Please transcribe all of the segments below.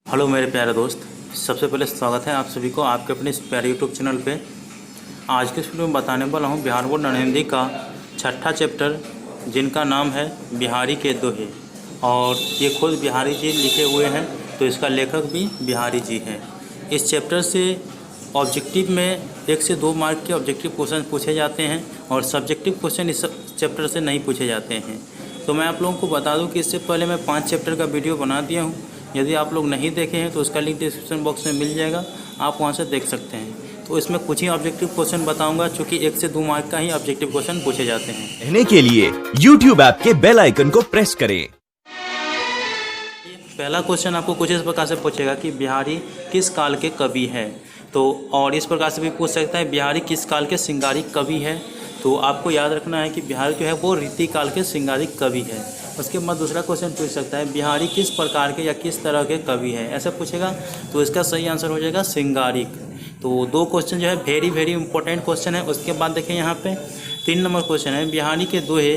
Hello मेरे प्यारे दोस्त, सबसे पहले स्वागत है आप सभी को आपके अपने इस प्यारे यूट्यूब चैनल पे। आज के इस वीडियो में बताने वाला हूँ बिहार बोर्ड नॉन हिंदी का छठा चैप्टर, जिनका नाम है बिहारी के दोहे। और ये खुद बिहारी जी लिखे हुए हैं, तो इसका लेखक भी बिहारी जी हैं। इस चैप्टर से ऑब्जेक्टिव में 1 से 2 मार्क के ऑब्जेक्टिव क्वेश्चन पूछे जाते हैं और सब्जेक्टिव क्वेश्चन इस चैप्टर से नहीं पूछे जाते हैं। तो मैं आप लोगों को बता दूं कि इससे पहले मैं 5 चैप्टर का वीडियो बना दिया हूं। यदि आप लोग नहीं देखे हैं तो उसका लिंक डिस्क्रिप्शन बॉक्स में मिल जाएगा, आप वहां से देख सकते हैं। तो इसमें कुछ ही ऑब्जेक्टिव क्वेश्चन बताऊंगा, चूँकि 1 से 2 मार्क का ही ऑब्जेक्टिव क्वेश्चन पूछे जाते हैं। रहने के लिए YouTube ऐप के बेल आइकन को प्रेस करें। पहला क्वेश्चन आपको कुछ इस प्रकार से पूछेगा कि बिहारी किस काल के कवि है। तो और इस प्रकार से भी पूछ सकता है बिहारी किस काल के श्रृंगारिक कवि है। तो आपको याद रखना है कि बिहारी जो है वो रीति काल के श्रृंगारिक कवि है। उसके बाद दूसरा क्वेश्चन पूछ सकता है बिहारी किस प्रकार के या किस तरह के कवि है, ऐसा पूछेगा। तो इसका सही आंसर हो जाएगा श्रृंगारिक। तो 2 क्वेश्चन जो है वेरी इंपॉर्टेंट क्वेश्चन है। उसके बाद देखिए यहाँ पे 3 नंबर क्वेश्चन है बिहारी के दोहे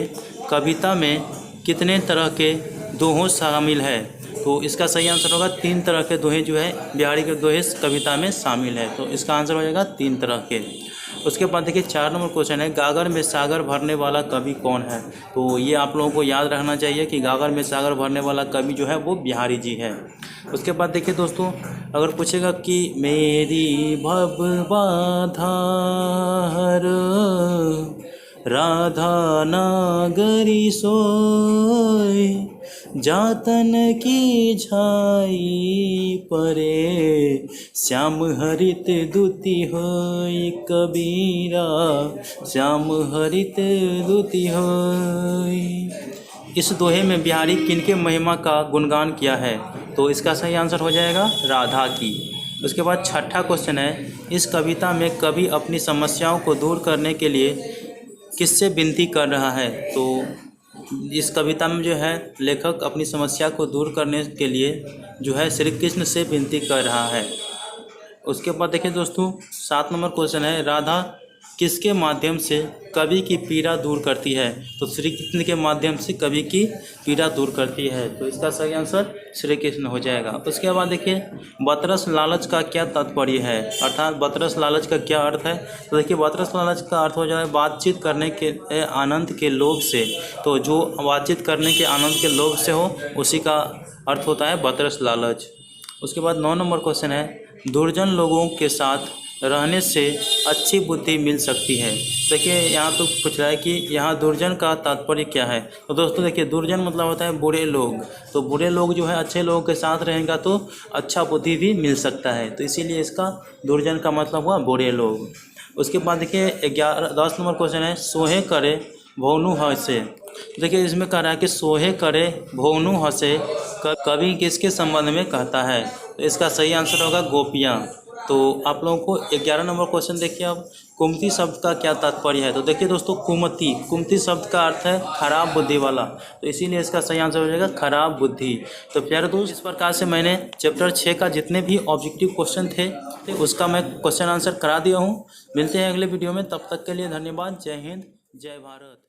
कविता में कितने तरह के दोहों शामिल है। तो इसका सही आंसर होगा 3 तरह के दोहे जो है बिहारी के दोहे कविता में शामिल है। तो इसका आंसर हो जाएगा 3 तरह के। उसके बाद देखिए 4 नंबर क्वेश्चन है गागर में सागर भरने वाला कवि कौन है। तो ये आप लोगों को याद रखना चाहिए कि गागर में सागर भरने वाला कवि जो है वो बिहारी जी है। उसके बाद देखिए दोस्तों, अगर पूछेगा कि मेरी भव बाधार राधा नागरी सोय जातन की झाई परे श्याम हरित दुति होय कबीरा श्याम हरित दुति होय। इस दोहे में बिहारी किनके महिमा का गुणगान किया है। तो इसका सही आंसर हो जाएगा राधा की। उसके बाद छठा क्वेश्चन है इस कविता में कवि अपनी समस्याओं को दूर करने के लिए किससे विनती कर रहा है। तो इस कविता में जो है लेखक अपनी समस्या को दूर करने के लिए जो है श्री कृष्ण से विनती कर रहा है। उसके बाद देखिए दोस्तों 7 नंबर क्वेश्चन है राधा किसके माध्यम से कवि की पीड़ा दूर करती है। तो श्री कृष्ण के माध्यम से कवि की पीड़ा दूर करती है। तो इसका सही आंसर श्री कृष्ण हो जाएगा। उसके बाद देखिए बतरस लालच का क्या तात्पर्य है, अर्थात बतरस लालच का क्या अर्थ है। तो देखिए बतरस लालच का अर्थ हो जाए बातचीत करने के आनंद के लोभ से। तो जो बातचीत करने के आनंद के लोभ से हो उसी का अर्थ होता है बतरस लालच। उसके बाद 9 नंबर क्वेश्चन है दुर्जन लोगों के साथ रहने से अच्छी बुद्धि मिल सकती है। देखिए यहाँ तो पूछ रहा है कि यहाँ दुर्जन का तात्पर्य क्या है। तो दोस्तों देखिए दुर्जन मतलब होता है बुरे लोग। तो बुरे लोग जो है अच्छे लोगों के साथ रहेंगे तो अच्छा बुद्धि भी मिल सकता है। तो इसीलिए इसका दुर्जन का मतलब हुआ बुरे लोग। उसके बाद देखिए 10 नंबर क्वेश्चन है सोहे करे भौनु हंसे। देखिए इसमें कह रहा है कि सोहे करे भौनु हंसे कवि किसके संबंध में कहता है। तो इसका सही आंसर होगा गोपियाँ। तो आप लोगों को 11 नंबर क्वेश्चन देखिए अब कुमति शब्द का क्या तात्पर्य है। तो देखिए दोस्तों कुमति शब्द का अर्थ है खराब बुद्धि वाला। तो इसीलिए इसका सही आंसर हो जाएगा खराब बुद्धि। तो प्यारे दोस्त इस प्रकार से मैंने चैप्टर 6 का जितने भी ऑब्जेक्टिव क्वेश्चन थे उसका मैं क्वेश्चन आंसर करा दिया हूँ। मिलते हैं अगले वीडियो में, तब तक के लिए धन्यवाद। जय हिंद, जय भारत।